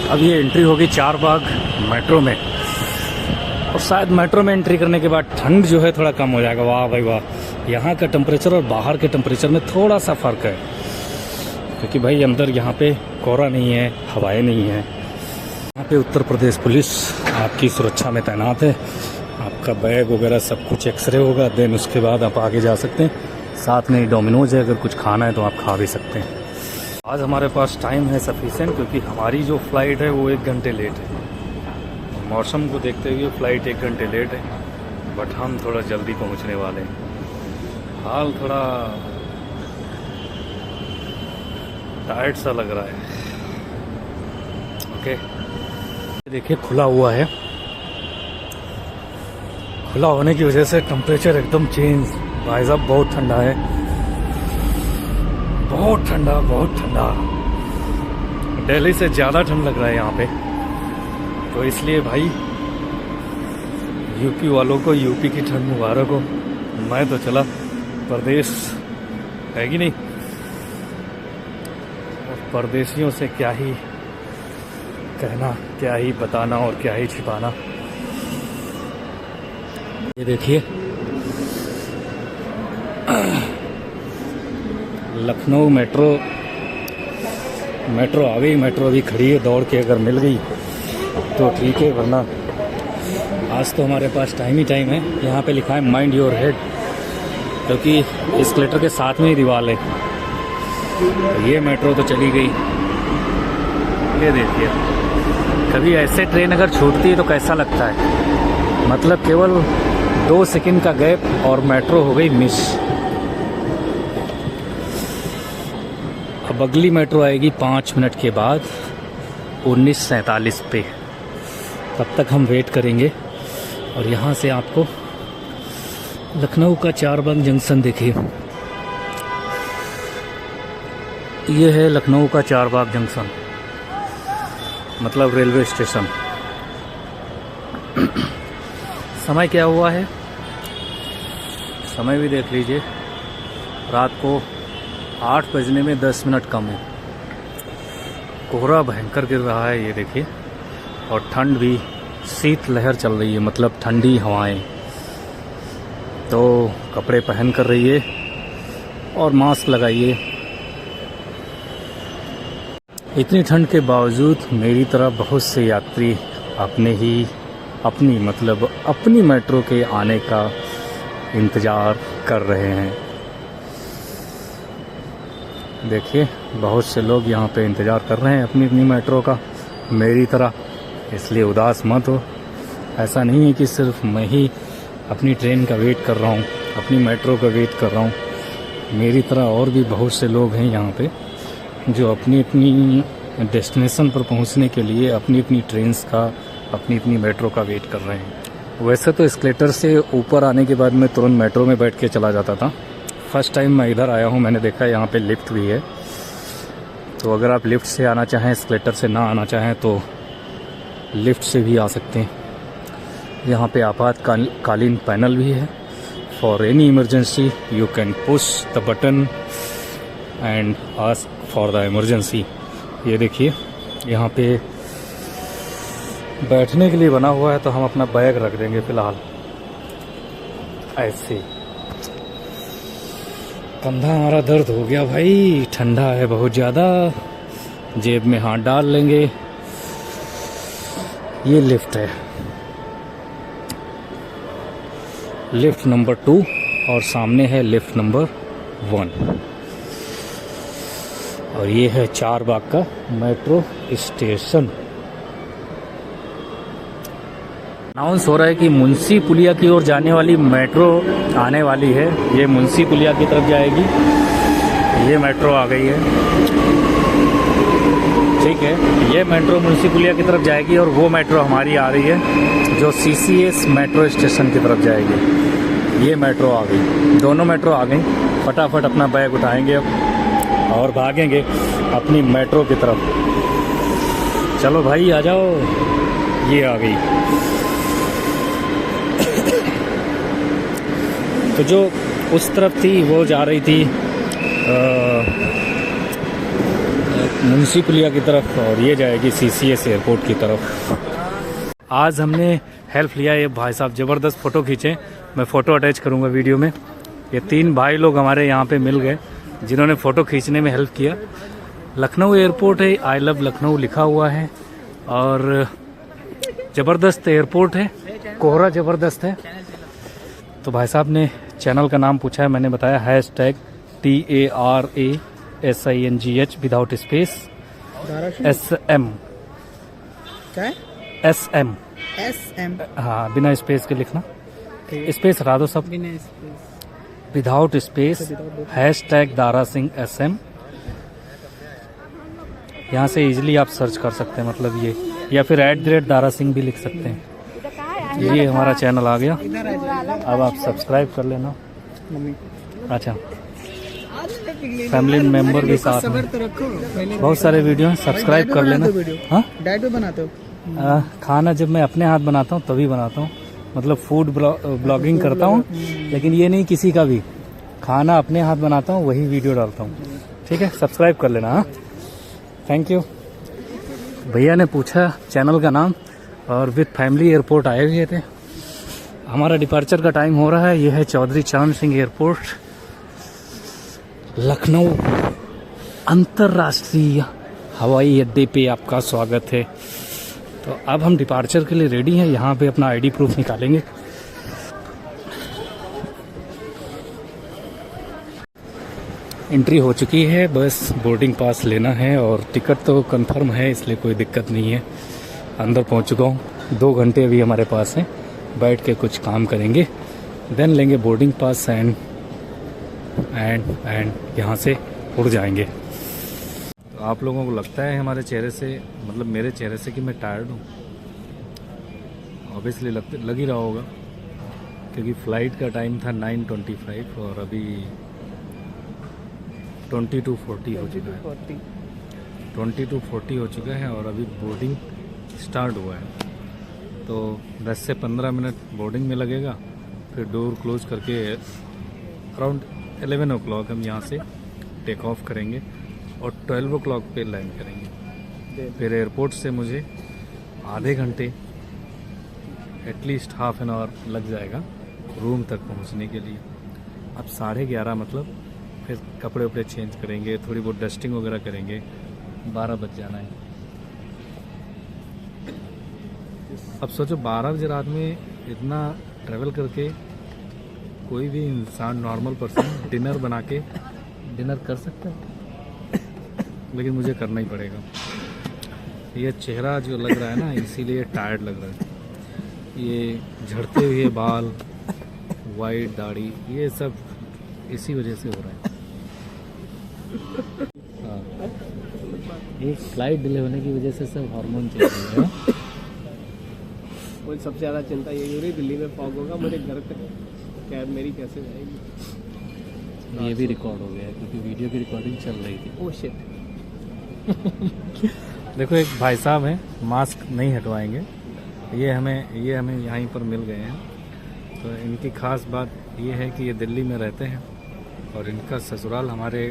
अब ये एंट्री होगी चार बाग मेट्रो में, और शायद मेट्रो में एंट्री करने के बाद ठंड जो है थोड़ा कम हो जाएगा। वाह भाई वाह, यहाँ का टेम्परेचर और बाहर के टेम्परेचर में थोड़ा सा फ़र्क है, क्योंकि भाई अंदर यहाँ पे कोहरा नहीं है, हवाएं नहीं है। यहाँ पे उत्तर प्रदेश पुलिस आपकी सुरक्षा में तैनात है। आपका बैग वगैरह सब कुछ एक्सरे होगा, देन उसके बाद आप आगे जा सकते हैं। साथ में डोमिनोज है, अगर कुछ खाना है तो आप खा भी सकते हैं। आज हमारे पास टाइम है सफिशिएंट, क्योंकि हमारी जो फ़्लाइट है वो 1 घंटे लेट है। मौसम को देखते हुए फ़्लाइट 1 घंटे लेट है, बट हम थोड़ा जल्दी पहुंचने वाले हैं। हाल थोड़ा टायर्ड सा लग रहा है। ओके, देखिए खुला हुआ है। खुला होने की वजह से टेम्परेचर एकदम चेंज। भाई साहब बहुत ठंडा है, बहुत ठंडा, बहुत ठंडा। दिल्ली से ज़्यादा ठंड लग रहा है यहाँ पे, तो इसलिए भाई यूपी वालों को यूपी की ठंड मुबारक हो। मैं तो चला परदेश, है कि नहीं। और परदेशियों से क्या ही कहना, क्या ही बताना और क्या ही छिपाना। ये देखिए लखनऊ मेट्रो आ गई। मेट्रो अभी खड़ी है, दौड़ के अगर मिल गई तो ठीक है, वरना आज तो हमारे पास टाइम ही टाइम है। यहाँ पे लिखा है माइंड योर हेड, क्योंकि एस्केलेटर के साथ में ही दीवार है। तो ये मेट्रो तो चली गई। ये देखिए, कभी ऐसे ट्रेन अगर छूटती है तो कैसा लगता है। मतलब केवल 2 सेकंड का गैप और मेट्रो हो गई मिस। अब अगली मेट्रो आएगी 5 मिनट के बाद 19:47 पे। तब तक हम वेट करेंगे। और यहाँ से आपको लखनऊ का चारबाग जंक्शन देखिए, ये है लखनऊ का चारबाग जंक्शन, मतलब रेलवे स्टेशन। समय क्या हुआ है, समय भी देख लीजिए, रात को 8 बजने में 10 मिनट कम है। कोहरा भयंकर गिर रहा है, ये देखिए, और ठंड भी, शीत लहर चल रही है, मतलब ठंडी हवाएं। तो कपड़े पहन कर रहिए और मास्क लगाइए। इतनी ठंड के बावजूद मेरी तरह बहुत से यात्री अपनी मेट्रो के आने का इंतज़ार कर रहे हैं। देखिए बहुत से लोग यहाँ पे इंतज़ार कर रहे हैं अपनी मेट्रो का, मेरी तरह। इसलिए उदास मत हो। ऐसा नहीं है कि सिर्फ मैं ही अपनी ट्रेन का वेट कर रहा हूँ, अपनी मेट्रो का वेट कर रहा हूँ। मेरी तरह और भी बहुत से लोग हैं यहाँ पे, जो अपनी डेस्टिनेशन पर पहुँचने के लिए अपनी ट्रेन्स का, अपनी मेट्रो का वेट कर रहे हैं। वैसे तो एस्केलेटर से ऊपर आने के बाद मैं तुरंत मेट्रो में बैठ के चला जाता था। फर्स्ट टाइम मैं इधर आया हूँ, मैंने देखा यहाँ पे लिफ्ट भी है। तो अगर आप लिफ्ट से आना चाहें, एस्केलेटर से ना आना चाहें, तो लिफ्ट से भी आ सकते हैं। यहाँ पे आपातकालीन पैनल भी है। For any emergency you can push the button and ask for the emergency. ये देखिए यहाँ पे बैठने के लिए बना हुआ है, तो हम अपना बैग रख देंगे फ़िलहाल ऐसे। कंधा हमारा दर्द हो गया भाई, ठंडा है बहुत ज़्यादा। जेब में हाथ डाल लेंगे। ये लिफ्ट है, लिफ्ट नंबर 2, और सामने है लिफ्ट नंबर 1। और ये है चारबाग का मेट्रो स्टेशन। अनाउंस हो रहा है कि मुंशी पुलिया की ओर जाने वाली मेट्रो आने वाली है। ये मुंशी पुलिया की तरफ जाएगी। ये मेट्रो आ गई है, ठीक है। ये मेट्रो मुंशी पुलिया की तरफ जाएगी, और वो मेट्रो हमारी आ रही है जो CCS मेट्रो स्टेशन की तरफ जाएगी। ये मेट्रो आ गई, दोनों मेट्रो आ गई। फटाफट अपना बैग उठाएंगे अब और भागेंगे अपनी मेट्रो की तरफ। चलो भाई आ जाओ, ये आ गई। तो जो उस तरफ थी वो जा रही थी मुंशीपुलिया की तरफ और ये जाएगी CCS एयरपोर्ट की तरफ। आज हमने हेल्प लिया, ये भाई साहब ज़बरदस्त फ़ोटो खींचे, मैं फ़ोटो अटैच करूँगा वीडियो में। ये 3 भाई लोग हमारे यहाँ पे मिल गए जिन्होंने फ़ोटो खींचने में हेल्प किया। लखनऊ एयरपोर्ट है, आई लव लखनऊ लिखा हुआ है और ज़बरदस्त एयरपोर्ट है, कोहरा ज़बरदस्त है। तो भाई साहब ने चैनल का नाम पूछा है, मैंने बताया #TARASINGH without space SM SM हाँ, बिना स्पेस के लिखना, स्पेस हटा दो सब, विदाउट स्पेस #दारासिंह SM। यहाँ से इजीली आप सर्च कर सकते हैं, मतलब ये, या फिर @दारासिंह भी लिख सकते हैं। ये हमारा चैनल आ गया, अब आप सब्सक्राइब कर लेना। अच्छा, फैमिली मेंबर भी साथ में, बहुत सारे वीडियो हैं, सब्सक्राइब कर लेना। हाँ, डाइट पे बनाते हो? खाना जब मैं अपने हाथ बनाता हूँ तभी बनाता हूँ, मतलब फूड ब्लॉगिंग करता हूँ, लेकिन ये नहीं किसी का भी, खाना अपने हाथ बनाता हूँ वही वीडियो डालता हूँ। ठीक है, सब्सक्राइब कर लेना। हाँ, थैंक यू। भैया ने पूछा चैनल का नाम और विद फैमिली एयरपोर्ट आए हुए थे। हमारा डिपार्चर का टाइम हो रहा है, यह है चौधरी चरण सिंह एयरपोर्ट, लखनऊ अंतर्राष्ट्रीय हवाई अड्डे पे आपका स्वागत है। तो अब हम डिपार्चर के लिए रेडी हैं, यहाँ पे अपना ID प्रूफ निकालेंगे। एंट्री हो चुकी है, बस बोर्डिंग पास लेना है और टिकट तो कंफर्म है, इसलिए कोई दिक्कत नहीं है। अंदर पहुँच चुका हूँ, 2 घंटे अभी हमारे पास हैं, बैठ के कुछ काम करेंगे, देन लेंगे बोर्डिंग पास एंड यहाँ से उड़ जाएंगे। तो आप लोगों को लगता है हमारे चेहरे से, मतलब मेरे चेहरे से, कि मैं टायर्ड हूँ? ऑब्वियसली लग ही रहा होगा, क्योंकि फ़्लाइट का टाइम था 9:25 और अभी 22:40 हो चुका है, 22:40 हो चुका है और अभी बोर्डिंग स्टार्ट हुआ है। तो 10 से 15 मिनट बोर्डिंग में लगेगा, फिर डोर क्लोज करके अराउंड 11 o'clock हम यहाँ से टेक ऑफ करेंगे और 12 o'clock पे लैंड करेंगे। फिर एयरपोर्ट से मुझे आधे घंटे, एटलीस्ट ½ एन आवर लग जाएगा रूम तक पहुँचने के लिए। अब 11:30 मतलब फिर कपड़े वपड़े चेंज करेंगे, थोड़ी बहुत डस्टिंग वगैरह करेंगे, 12 बज जाना है। अब सोचो 12 बजे रात में इतना ट्रैवल करके कोई भी इंसान, नॉर्मल पर्सन डिनर बना के डिनर कर सकता है, लेकिन मुझे करना ही पड़ेगा। ये चेहरा जो लग रहा है ना, इसीलिए टायर्ड लग रहा है। ये झड़ते हुए बाल, वाइट दाढ़ी, ये सब इसी वजह से हो रहा है। हाँ, एक फ्लाइट डिले होने की वजह से सब हार्मोन चल रहे हैं। मुझे सबसे ज़्यादा चिंता यही हो रही, दिल्ली में फॉग होगा, मुझे घर तक कैब मेरी कैसे जाएगी। ये भी रिकॉर्ड हो गया है क्योंकि वीडियो की रिकॉर्डिंग चल रही थी। Oh shit. देखो, एक भाई साहब हैं, मास्क नहीं हटवाएंगे, ये हमें यहीं पर मिल गए हैं। तो इनकी ख़ास बात ये है कि ये दिल्ली में रहते हैं और इनका ससुराल हमारे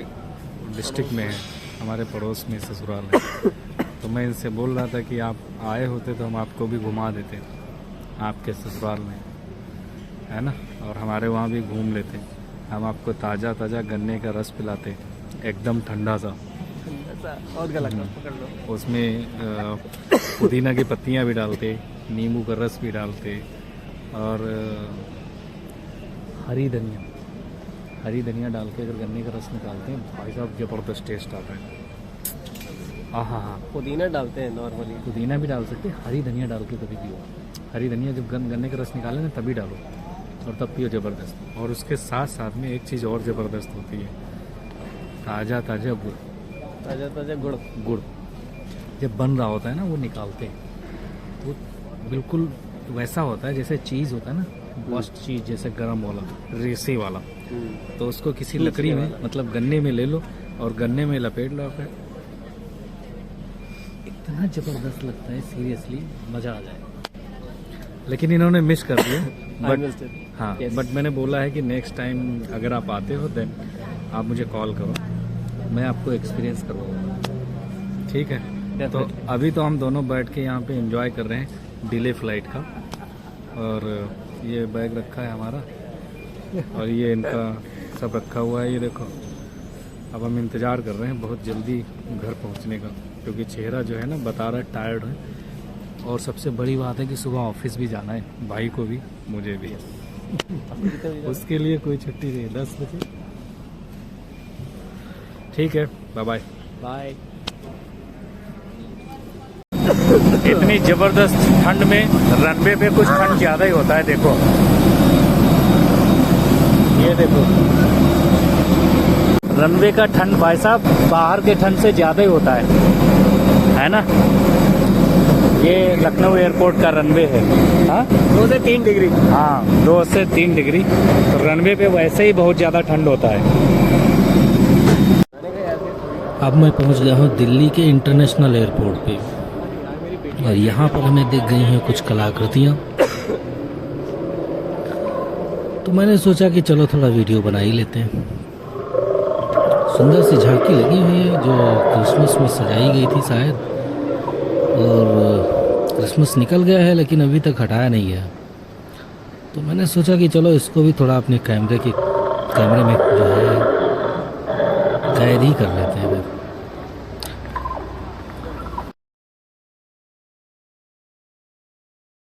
डिस्ट्रिक्ट में है, हमारे पड़ोस में ससुराल है। तो मैं इनसे बोल रहा था कि आप आए होते तो हम आपको भी घुमा देते आपके ससुराल में, है ना, और हमारे वहाँ भी घूम लेते। हम आपको ताज़ा ताज़ा गन्ने का रस पिलाते, एकदम ठंडा सा, और गला पकड़ लो, उसमें पुदीना की पत्तियाँ भी डालते, नींबू का रस भी डालते और हरी धनिया डाल के अगर गन्ने का रस निकालते हैं, भाई साहब ज़बरदस्त टेस्ट आता है। हाँ, पुदीना डालते हैं नॉर्मली, पुदीना भी डाल सकते, हरी धनिया डाल के कभी पियो। हरी धनिया जब गन्ने का रस निकालें ना तभी डालो और तब पियो, ज़बरदस्त। और उसके साथ साथ में एक चीज़ और ज़बरदस्त होती है, ताज़ा गुड़ जब बन रहा होता है ना, वो निकालते हैं, वो बिल्कुल वैसा होता है जैसे चीज़ होता है ना, वॉस्ट चीज़, जैसे गरम वाला, रेसे वाला। तो उसको किसी लकड़ी में, मतलब गन्ने में ले लो और गन्ने में लपेट लो, फिर इतना ज़बरदस्त लगता है, सीरियसली मज़ा आ जाए। लेकिन इन्होंने मिस कर दिया, बट हाँ, बट मैंने बोला है कि नेक्स्ट टाइम अगर आप आते हो देन आप मुझे कॉल करो, मैं आपको एक्सपीरियंस करवाऊँगा। ठीक है। तो अभी तो हम दोनों बैठ के यहाँ पे एंजॉय कर रहे हैं डिले फ्लाइट का। और ये बैग रखा है हमारा और ये इनका सब रखा हुआ है, ये देखो। अब हम इंतज़ार कर रहे हैं बहुत जल्दी घर पहुँचने का, क्योंकि चेहरा जो है ना बता रहा है टायर्ड है। और सबसे बड़ी बात है कि सुबह ऑफिस भी जाना है, भाई को भी मुझे भी। उसके लिए कोई छुट्टी नहीं, 10 बजे। ठीक है, बाय बाय। बाय। इतनी ज़बरदस्त ठंड में रनवे पे कुछ ठंड ज़्यादा ही होता है। देखो ये देखो, रनवे का ठंड भाई साहब बाहर के ठंड से ज़्यादा ही होता है ना। ये लखनऊ एयरपोर्ट का रनवे है। हाँ, 2 से 3 डिग्री। हाँ, 2 से 3 डिग्री। तो रनवे पे वैसे ही बहुत ज़्यादा ठंड होता है। अब मैं पहुंच गया हूं दिल्ली के इंटरनेशनल एयरपोर्ट पे, और यहाँ पर हमें दिख गई हैं कुछ कलाकृतियाँ। तो मैंने सोचा कि चलो थोड़ा वीडियो बना ही लेते हैं। सुंदर सी झांकी लगी हुई है जो क्रिसमस में सजाई गई थी शायद, और क्रिसमस निकल गया है लेकिन अभी तक हटाया नहीं है। तो मैंने सोचा कि चलो इसको भी थोड़ा अपने कैमरे में जो है कैद ही कर लेते हैं फिर।